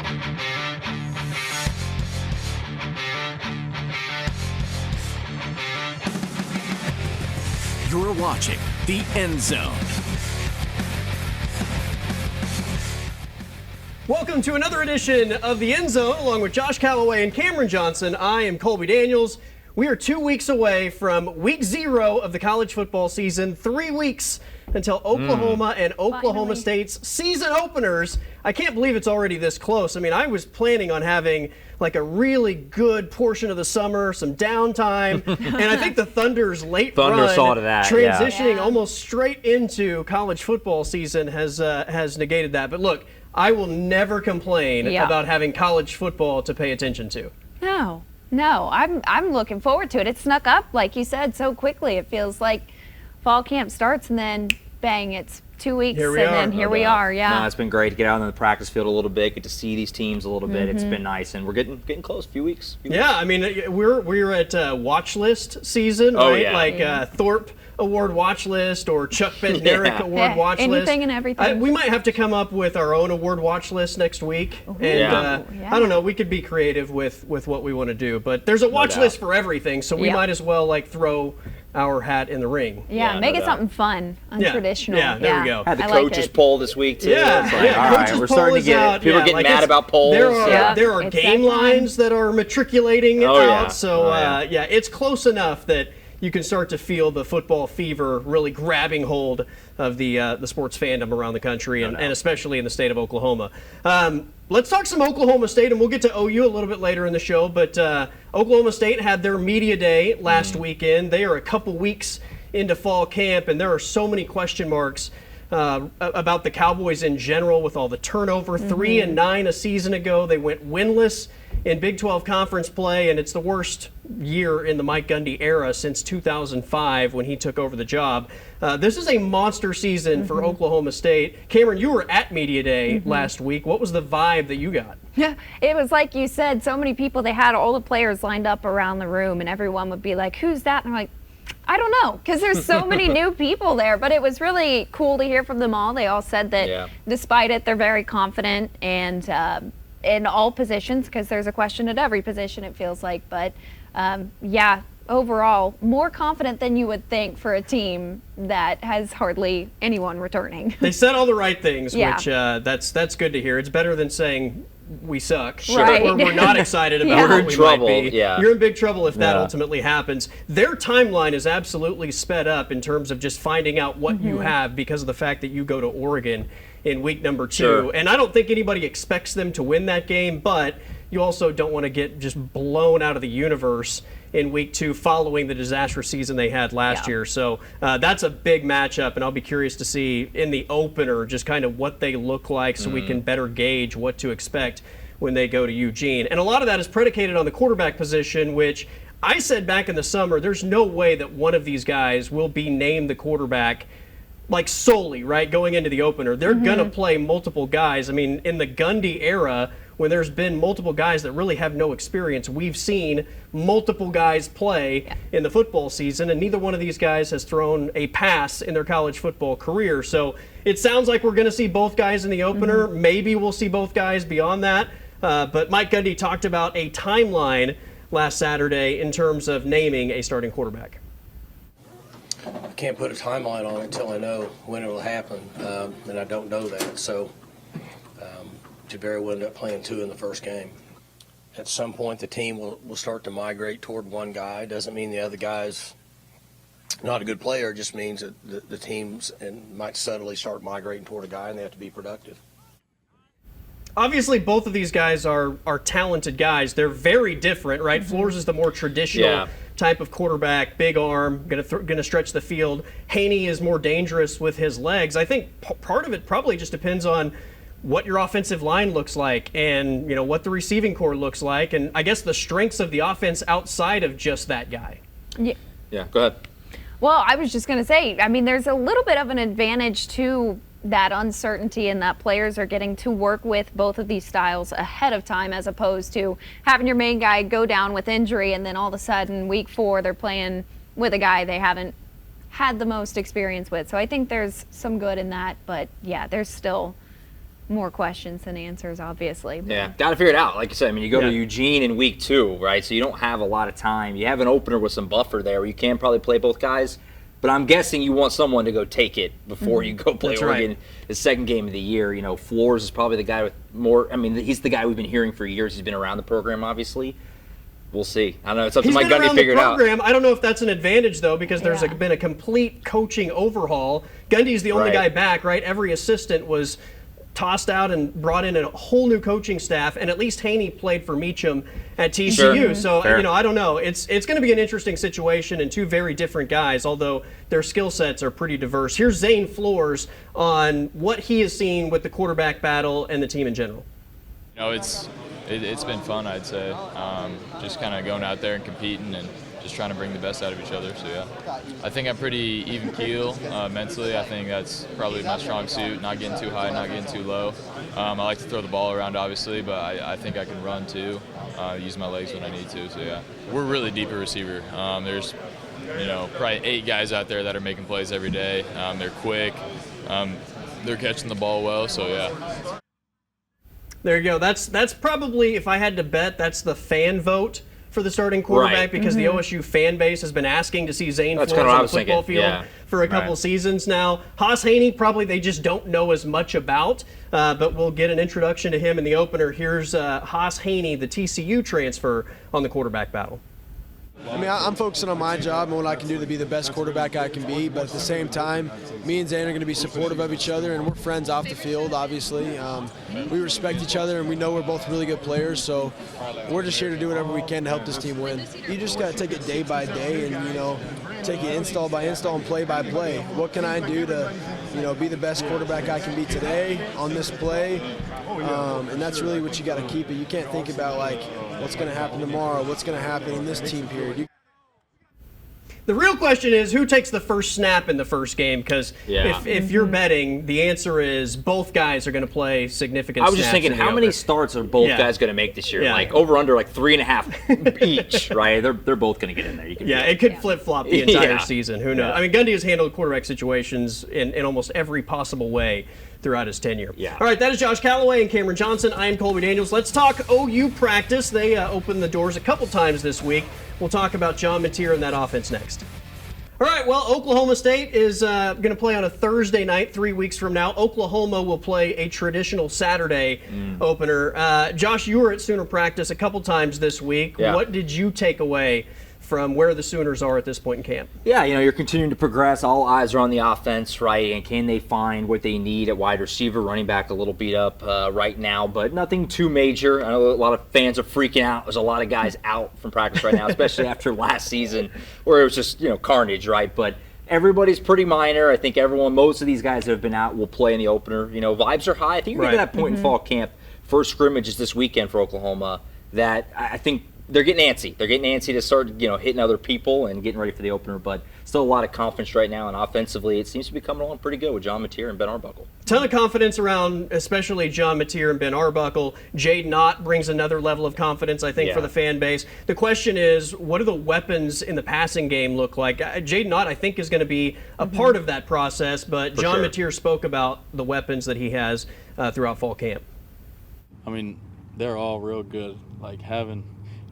You're watching The End Zone. Welcome to another edition of The End Zone, along with Josh Callaway and Camryn Johnson. I am Colby Danials. We are 2 weeks away from week 0 of the college football season, 3 weeks until Oklahoma and Oklahoma State's season openers. I can't believe it's already this close. I mean, I was planning on having like a really good portion of the summer, some downtime, and I think the Thunder's late run saw to that, transitioning almost straight into college football season has negated that. But look, I will never complain about having college football to pay attention to. No, I'm looking forward to it. It snuck up, like you said, so quickly. It feels like fall camp starts and then bang, it's 2 weeks and then here we are. No, it's been great to get out on the practice field a little bit, get to see these teams a little bit. It's been nice, and we're getting close. A few weeks. I mean, we're at watch list season, right? Like Thorpe Award watch list or Chuck Bednarik Award watch list. Anything and everything. We might have to come up with our own award watch list next week. And I don't know, we could be creative with what we want to do. But there's a watch list for everything, so we might as well like throw our hat in the ring. Make it something fun, untraditional. Yeah, there we go. Had the coaches poll this week too. All right, we're starting to get people are getting mad about polls. There are game lines that are matriculating out. So it's close enough that you can start to feel the football fever really grabbing hold of the sports fandom around the country, and especially in the state of Oklahoma. Let's talk some Oklahoma State, and we'll get to OU a little bit later in the show. But Oklahoma State had their media day last weekend. They are a couple weeks into fall camp, and there are so many question marks about the Cowboys in general with all the turnover. 3-9 a season ago. They went winless in Big 12 conference play, and it's the worst year in the Mike Gundy era since 2005 when he took over the job. This is a monster season for Oklahoma State. Camryn, you were at Media Day last week. What was the vibe that you got? It was like you said, so many people. They had all the players lined up around the room, and everyone would be like, who's that? And I'm like, I don't know, because there's so many new people there. But it was really cool to hear from them all. They all said that despite it, they're very confident and in all positions, because there's a question at every position, it feels like. But overall, more confident than you would think for a team that has hardly anyone returning. They said all the right things, which that's good to hear. It's better than saying we suck. Right. We're not excited about what we might be. You're in big trouble if that ultimately happens. Their timeline is absolutely sped up in terms of just finding out what you have because of the fact that you go to Oregon in week number 2. And I don't think anybody expects them to win that game, but you also don't want to get just blown out of the universe in week 2 following the disastrous season they had last year. So that's a big matchup, and I'll be curious to see in the opener just kind of what they look like so we can better gauge what to expect when they go to Eugene. And a lot of that is predicated on the quarterback position, which I said back in the summer, there's no way that one of these guys will be named the quarterback like solely, right, going into the opener. They're going to play multiple guys. I mean, in the Gundy era, when there's been multiple guys that really have no experience, we've seen multiple guys play in the football season, and neither one of these guys has thrown a pass in their college football career. So it sounds like we're going to see both guys in the opener. Maybe we'll see both guys beyond that. But Mike Gundy talked about a timeline last Saturday in terms of naming a starting quarterback. I can't put a timeline on it until I know when it will happen, and I don't know that. So Jabari will end up playing 2 in the first game. At some point, the team will start to migrate toward one guy. Doesn't mean the other guy's not a good player. It just means that the teams might subtly start migrating toward a guy, and they have to be productive. Obviously, both of these guys are talented guys. They're very different, right? Flores is the more traditional type of quarterback, big arm, going to stretch the field. Haney is more dangerous with his legs. I think part of it probably just depends on what your offensive line looks like and, what the receiving core looks like, and I guess the strengths of the offense outside of just that guy. Yeah, go ahead. Well, I was just going to say, I mean, there's a little bit of an advantage to that uncertainty in that players are getting to work with both of these styles ahead of time, as opposed to having your main guy go down with injury and then all of a sudden week 4 they're playing with a guy they haven't had the most experience with. So I think there's some good in that, but there's still more questions than answers, obviously. Yeah, got to figure it out. Like I said, I mean, you go to Eugene in week 2, right? So you don't have a lot of time. You have an opener with some buffer there where you can probably play both guys. But I'm guessing you want someone to go take it before you go play Oregon the second game of the year. You know, Flores is probably the guy with more. I mean, he's the guy we've been hearing for years. He's been around the program, obviously. We'll see. I don't know. It's up to Mike Gundy to figure it out. I don't know if that's an advantage, though, because there's been a complete coaching overhaul. Gundy's the only guy back, right? Every assistant was tossed out and brought in a whole new coaching staff, and at least Haney played for Meacham at TCU. Sure. So, I don't know. It's going to be an interesting situation and two very different guys, although their skill sets are pretty diverse. Here's Zane Flores on what he has seen with the quarterback battle and the team in general. You know, it's been fun, I'd say. Just kind of going out there and competing and just trying to bring the best out of each other. So, yeah, I think I'm pretty even keel mentally. I think that's probably my strong suit, not getting too high, not getting too low. I like to throw the ball around, obviously, but I think I can run, too, use my legs when I need to. So, yeah, we're really deep at receiver. There's, probably 8 guys out there that are making plays every day. They're quick. They're catching the ball well, so, yeah. There you go. That's probably, if I had to bet, that's the fan vote for the starting quarterback, because the OSU fan base has been asking to see Zane Flores on the football field for a couple seasons now. Haas Haney, probably they just don't know as much about, but we'll get an introduction to him in the opener. Here's Haas Haney, the TCU transfer, on the quarterback battle. I mean, I'm focusing on my job and what I can do to be the best quarterback I can be, but at the same time, me and Zane are going to be supportive of each other, and we're friends off the field, obviously. We respect each other, and we know we're both really good players, so we're just here to do whatever we can to help this team win. You just got to take it day by day and, take it install by install and play by play. What can I do to, be the best quarterback I can be today on this play? And that's really what you got to keep it. You can't think about, what's going to happen tomorrow, what's going to happen in this team period. The real question is who takes the first snap in the first game, because if you're betting, the answer is both guys are going to play significant snaps. I was just thinking, how many starts are both guys going to make this year? Over under 3.5 each, right? They're both going to get in there. It could flip-flop the entire season. Who knows? I mean, Gundy has handled quarterback situations in almost every possible way throughout his tenure. All right, that is Josh Callaway and Camryn Johnson. I am Colby Danials. Let's talk OU practice. They opened the doors a couple times this week. We'll talk about John Mateer and that offense next. All right, well, Oklahoma State is going to play on a Thursday night 3 weeks from now. Oklahoma will play a traditional Saturday opener. Josh, you were at Sooner practice a couple times this week. What did you take away from where the Sooners are at this point in camp? Yeah, you're continuing to progress. All eyes are on the offense, right? And can they find what they need at wide receiver? Running back a little beat up right now, but nothing too major. I know a lot of fans are freaking out. There's a lot of guys out from practice right now, especially after last season where it was just, carnage, right? But everybody's pretty minor. I think most of these guys that have been out will play in the opener. Vibes are high. I think we're getting to that point in fall camp. First scrimmage is this weekend for Oklahoma that I think they're getting antsy. They're getting antsy to start, hitting other people and getting ready for the opener. But still a lot of confidence right now, and offensively, it seems to be coming along pretty good with John Mateer and Ben Arbuckle. Ton of confidence around, especially John Mateer and Ben Arbuckle. Jaden Ott brings another level of confidence, I think, for the fan base. The question is, what do the weapons in the passing game look like? Jaden Ott, I think, is going to be a part of that process, but John Mateer spoke about the weapons that he has throughout fall camp. I mean, they're all real good.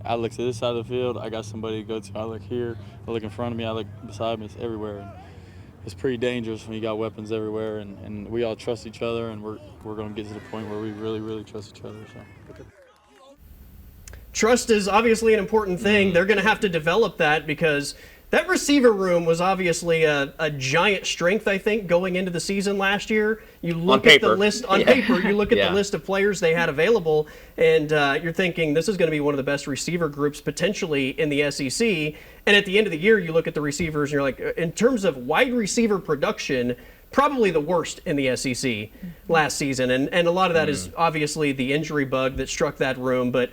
I look to this side of the field, I got somebody to go to. I look here, I look in front of me, I look beside me, it's everywhere. And it's pretty dangerous when you got weapons everywhere, and we all trust each other, and we're going to get to the point where we really, really trust each other. So. Trust is obviously an important thing. They're going to have to develop that, because that receiver room was obviously a giant strength, I think, going into the season last year. You look at the list on paper, you look at the list of players they had available, and you're thinking this is going to be one of the best receiver groups potentially in the SEC. And at the end of the year, you look at the receivers and you're like, in terms of wide receiver production, probably the worst in the SEC last season. And a lot of that is obviously the injury bug that struck that room. But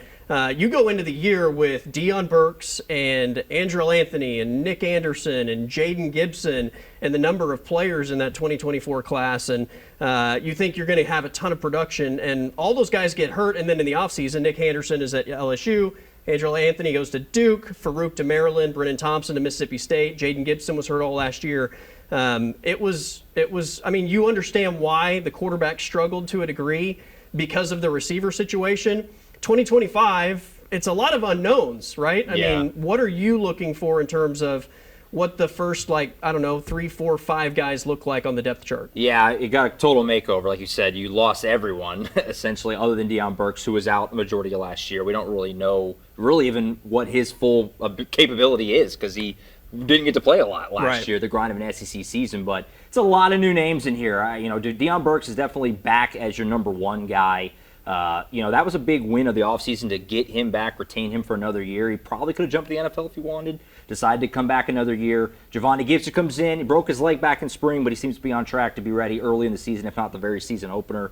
you go into the year with Deion Burks and Andrell Anthony and Nick Anderson and Jaden Gibson and the number of players in that 2024 class. And you think you're going to have a ton of production. And all those guys get hurt. And then in the offseason, Nick Anderson is at LSU. Andrell Anthony goes to Duke, Farouk to Maryland, Brennan Thompson to Mississippi State. Jaden Gibson was hurt all last year. It was. I mean, you understand why the quarterback struggled to a degree because of the receiver situation. 2025, it's a lot of unknowns, right? I mean, what are you looking for in terms of what the first, 3, 4, 5 guys look like on the depth chart? Yeah, it got a total makeover. Like you said, you lost everyone, essentially, other than Deion Burks, who was out the majority of last year. We don't really know even what his full capability is because he didn't get to play a lot last year, the grind of an SEC season. But it's a lot of new names in here. Deion Burks is definitely back as your number one guy. That was a big win of the offseason to get him back, retain him for another year. He probably could have jumped to the NFL if he wanted, decided to come back another year. Javonte Gibson comes in. He broke his leg back in spring, but he seems to be on track to be ready early in the season, if not the very season opener.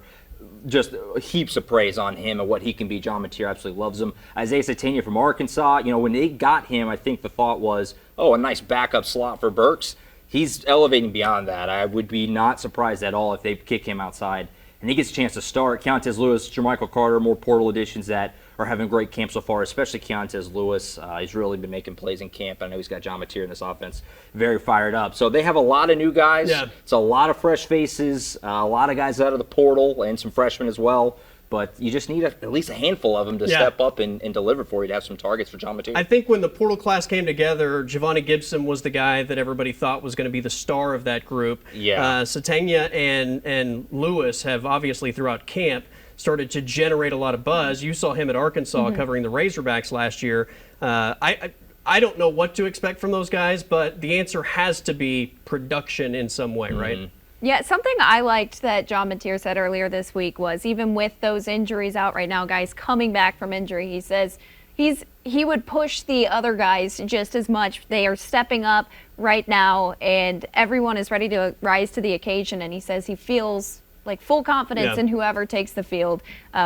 Just heaps of praise on him and what he can be. John Mateer absolutely loves him. Isaiah Satania from Arkansas, when they got him, I think the thought was, a nice backup slot for Burks. He's elevating beyond that. I would be not surprised at all if they kick him outside and he gets a chance to start. Keontez Lewis, Jermichael Carter, more portal additions that are having great camp so far, especially Keontez Lewis. He's really been making plays in camp. I know he's got John Mateer in this offense very fired up. So they have a lot of new guys. Yeah. It's a lot of fresh faces, a lot of guys out of the portal, and some freshmen as well. But you just need at least a handful of them to step up and deliver for you to have some targets for John Mateer. I think when the portal class came together, Javonte Gibson was the guy that everybody thought was going to be the star of that group. Yeah. Satania and Lewis have obviously throughout camp started to generate a lot of buzz. You saw him at Arkansas covering the Razorbacks last year. I don't know what to expect from those guys, but the answer has to be production in some way, right? Yeah, something I liked that John Mateer said earlier this week was even with those injuries out right now, guys coming back from injury, he says he would push the other guys just as much. They are stepping up right now, and everyone is ready to rise to the occasion, and he says he feels like full confidence in whoever takes the field,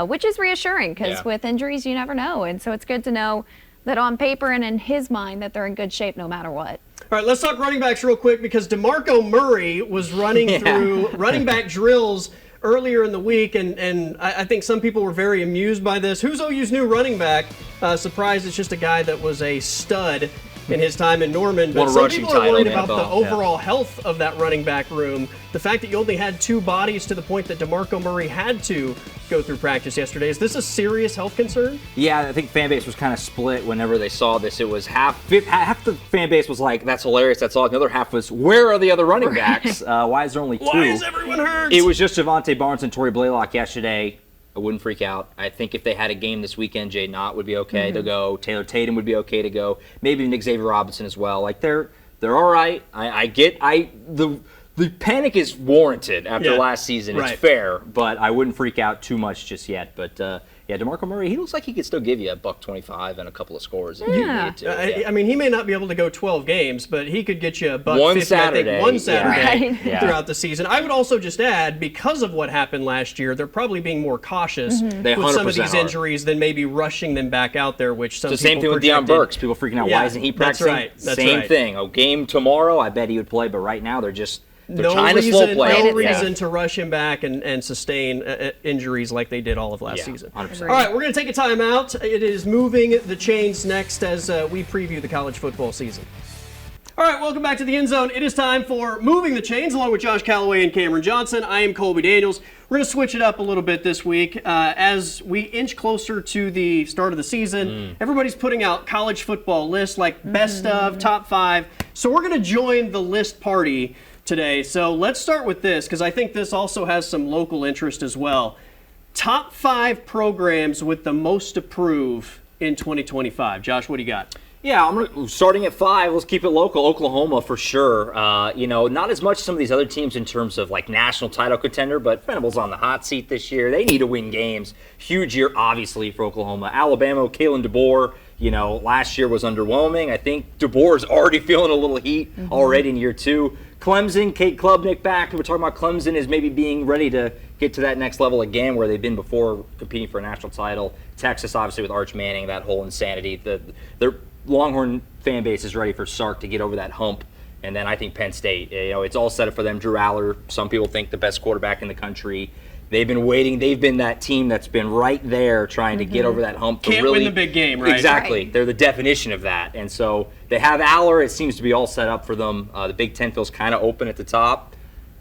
which is reassuring because with injuries you never know, and so it's good to know that on paper and in his mind that they're in good shape no matter what. All right, let's talk running backs real quick because DeMarco Murray was running through running back drills earlier in the week, and I think some people were very amused by this. Who's OU's new running back? Surprised it's just a guy that was a stud in his time in Norman. But some people are worried about the overall health of that running back room. The fact that you only had 2 bodies to the point that DeMarco Murray had to go through practice yesterday. Is this a serious health concern? Yeah, I think fan base was kind of split whenever they saw this. It was half the fan base was like, that's hilarious, that's all. The other half was, where are the other running backs? Why is there only 2? Why is everyone hurt? It was just Javonte Barnes and Torrey Blaylock yesterday. I wouldn't freak out. I think if they had a game this weekend, Jay Knott would be okay to go. Taylor Tatum would be okay to go. Maybe Nick Xavier Robinson as well. Like they're all right. The panic is warranted after last season. It's fair, but I wouldn't freak out too much just yet. But DeMarco Murray, he looks like he could still give you a $125 and a couple of scores if you needed to. I mean, he may not be able to go 12 games, but he could get you a $150, I think, one Saturday throughout the season. I would also just add, because of what happened last year, they're probably being more cautious with some of these injuries than maybe rushing them back out there, which some people same thing projected. with Deion Burks. People freaking out. Why isn't he practicing? That's right. Same thing. A game tomorrow, I bet he would play, but right now they're no trying to slow play. No reason to rush him back and sustain injuries like they did all of last season. 100%. All right, we're going to take a timeout. It is Moving the Chains next as we preview the college football season. All right, welcome back to the End Zone. It is time for Moving the Chains along with Josh Callaway and Camryn Johnson. I am Colby Danials. We're going to switch it up a little bit this week. As we inch closer to the start of the season, everybody's putting out college football lists like best of, top 5. So we're going to join the list party today. So let's start with this because I think this also has some local interest as well. Top 5 programs with the most to prove in 2025. Josh, what do you got? Yeah, starting at 5. Let's keep it local. Oklahoma for sure. Not as much as some of these other teams in terms of like national title contender, but Venables on the hot seat this year. They need to win games. Huge year, obviously, for Oklahoma. Alabama, Kalen DeBoer. Last year was underwhelming. I think DeBoer is already feeling a little heat already in year 2. Clemson, Kate Klubnik back. We're talking about Clemson as maybe being ready to get to that next level again where they've been before competing for a national title. Texas, obviously, with Arch Manning, that whole insanity. Their Longhorn fan base is ready for Sark to get over that hump. And then I think Penn State, it's all set up for them. Drew Aller, some people think the best quarterback in the country. they've been waiting. They've been that team that's been right there trying to get over that hump. Can't win the big game, right? Exactly. Right. They're the definition of that. And so they have Aller. It seems to be all set up for them. The Big Ten feels kind of open at the top.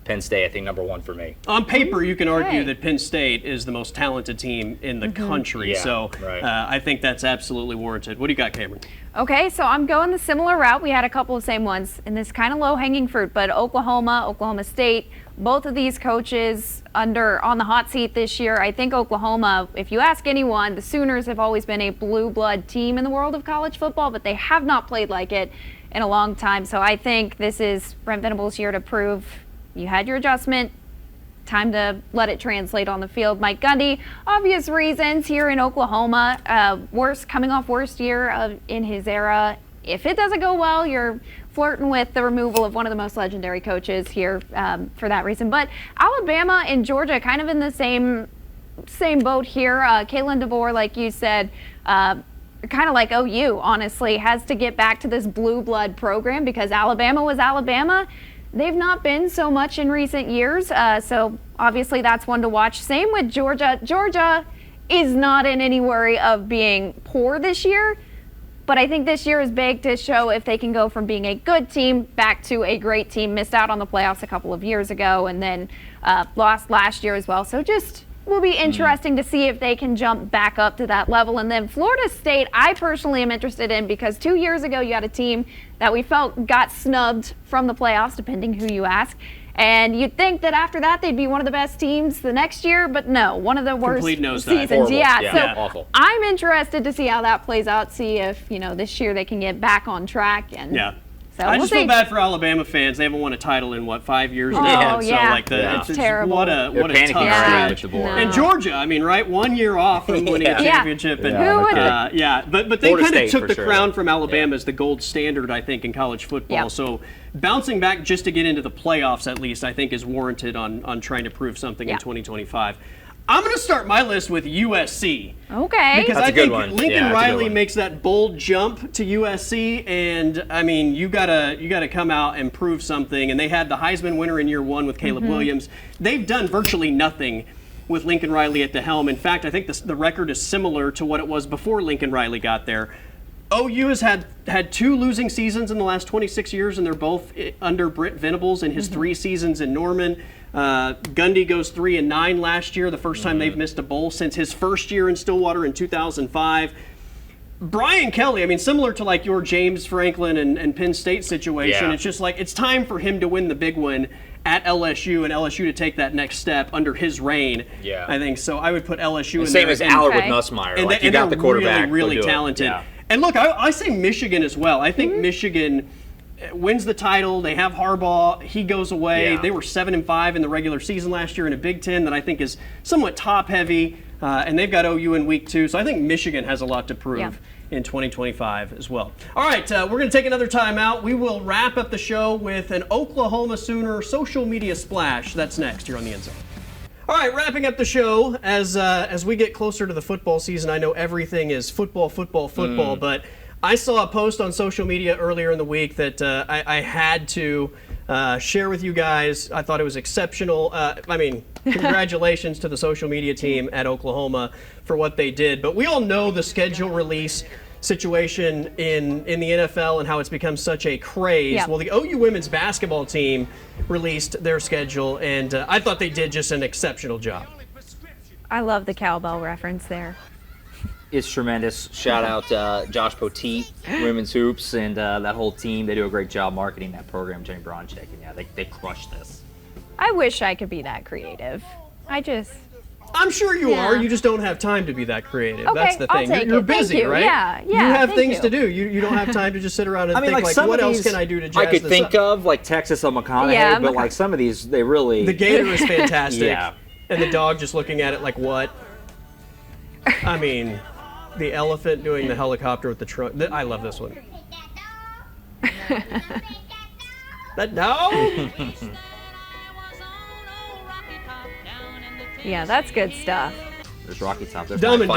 Penn State, I think, #1 for me. On paper, you can argue that Penn State is the most talented team in the country. Yeah, So right. I think that's absolutely warranted. What do you got, Camryn? Okay, so I'm going the similar route. We had a couple of same ones in this kind of low-hanging fruit, but Oklahoma State, both of these coaches on the hot seat this year. I think Oklahoma, if you ask anyone, the Sooners have always been a blue blood team in the world of college football, but they have not played like it in a long time. So I think this is Brent Venables' year to prove you had your adjustment. Time to let it translate on the field. Mike Gundy, obvious reasons here in Oklahoma. Coming off worst year in his era. If it doesn't go well, you're flirting with the removal of one of the most legendary coaches here for that reason. But Alabama and Georgia kind of in the same boat here. Kalen DeVore, like you said, kind of like OU, honestly, has to get back to this blue blood program because Alabama was Alabama. They've not been so much in recent years, so obviously that's one to watch. Same with Georgia. Georgia is not in any worry of being poor this year, but I think this year is big to show if they can go from being a good team back to a great team. Missed out on the playoffs a couple of years ago and then lost last year as well. So just will be interesting to see if they can jump back up to that level. And then Florida State, I personally am interested in because 2 years ago you had a team that we felt got snubbed from the playoffs, depending who you ask. And you'd think that after that they'd be one of the best teams the next year, but no, one of the worst seasons. Horrible. Yeah, so awful. I'm interested to see how that plays out, see if, this year they can get back on track. And so I just feel bad for Alabama fans. They haven't won a title in 5 years now. So it's terrible. What a tough stretch. And Georgia, I mean, right, 1 year off from winning a championship. And but they kind of took the crown from Alabama as the gold standard, I think, in college football. So bouncing back just to get into the playoffs, at least, I think is warranted on trying to prove something in 2025. I'm going to start my list with USC. Okay. Because I think Lincoln Riley makes that bold jump to USC, and I mean, you gotta come out and prove something. And they had the Heisman winner in year 1 with Caleb Williams. They've done virtually nothing with Lincoln Riley at the helm. In fact, I think the record is similar to what it was before Lincoln Riley got there. OU has had 2 losing seasons in the last 26 years, and they're both under Brent Venables in his 3 seasons in Norman. Gundy goes 3-9 last year, the first time they've missed a bowl since his first year in Stillwater in 2005. Brian Kelly, I mean, similar to like your James Franklin and Penn State situation, it's just like it's time for him to win the big one at LSU and LSU to take that next step under his reign. Yeah, I think so. I would put LSU in same there. Same as Aller with Nussmeier. And, like you got the quarterback. Really talented. Yeah. And look, I say Michigan as well. I think Michigan wins the title. They have Harbaugh. He goes away. They were 7-5 in the regular season last year in a Big Ten that I think is somewhat top-heavy. And they've got OU in week 2. So I think Michigan has a lot to prove in 2025 as well. All right, we're going to take another time out. We will wrap up the show with an Oklahoma Sooner social media splash. That's next here on the End Zone. All right, wrapping up the show as we get closer to the football season. I know everything is football, but I saw a post on social media earlier in the week that I had to share with you guys. I thought it was exceptional. Congratulations to the social media team at Oklahoma for what they did. But we all know the schedule release situation in the NFL and how it's become such a craze. Yeah. Well, the OU women's basketball team released their schedule, and I thought they did just an exceptional job. I love the cowbell reference there. It's tremendous. Shout out Josh Poteet, Women's Hoops, and that whole team. They do a great job marketing that program, Jenny Bronchick, and they crushed this. I wish I could be that creative. I'm sure you are. You just don't have time to be that creative. Okay, that's the thing. I'll take You're it. busy, Thank you. right? Yeah. You have things to do. You don't have time to just sit around and think like what else can I do to jazz I could this think up? of like Texas on McConaughey, but like some of these, they really. The gator is fantastic. Yeah. And the dog just looking at it like what? I mean, the elephant doing the helicopter with the trunk. I love this one. That no. Yeah, that's good stuff. There's Rocky Top. There's Dumb and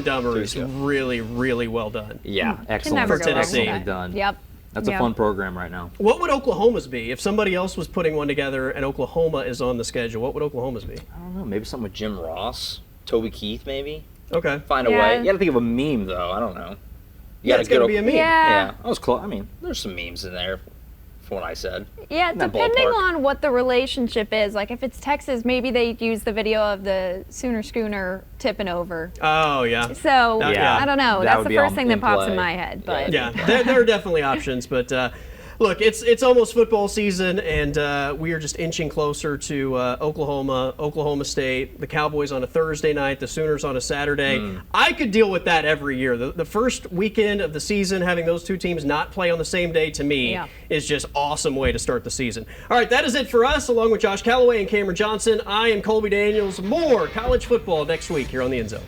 Dumber is really, really well done. Yeah, excellent. For Tennessee. Done. Yep. That's a fun program right now. What would Oklahoma's be? If somebody else was putting one together and Oklahoma is on the schedule, what would Oklahoma's be? I don't know. Maybe something with Jim Ross, Toby Keith, maybe. Okay. Find a way. You got to think of a meme, though. I don't know. It's going to be a meme. Yeah. I was close. I mean, there's some memes in there. What I said. Yeah, depending on what the relationship is. Like if it's Texas, maybe they use the video of the Sooner schooner tipping over. Oh, yeah. So, I don't know. That's the first thing that pops in my head. But yeah, there are definitely options. But look, it's almost football season, and we are just inching closer to Oklahoma, Oklahoma State, the Cowboys on a Thursday night, the Sooners on a Saturday. I could deal with that every year. The first weekend of the season, having those two teams not play on the same day, to me, is just awesome way to start the season. All right, that is it for us. Along with Josh Callaway and Camryn Johnson, I am Colby Danials. More college football next week here on the End Zone.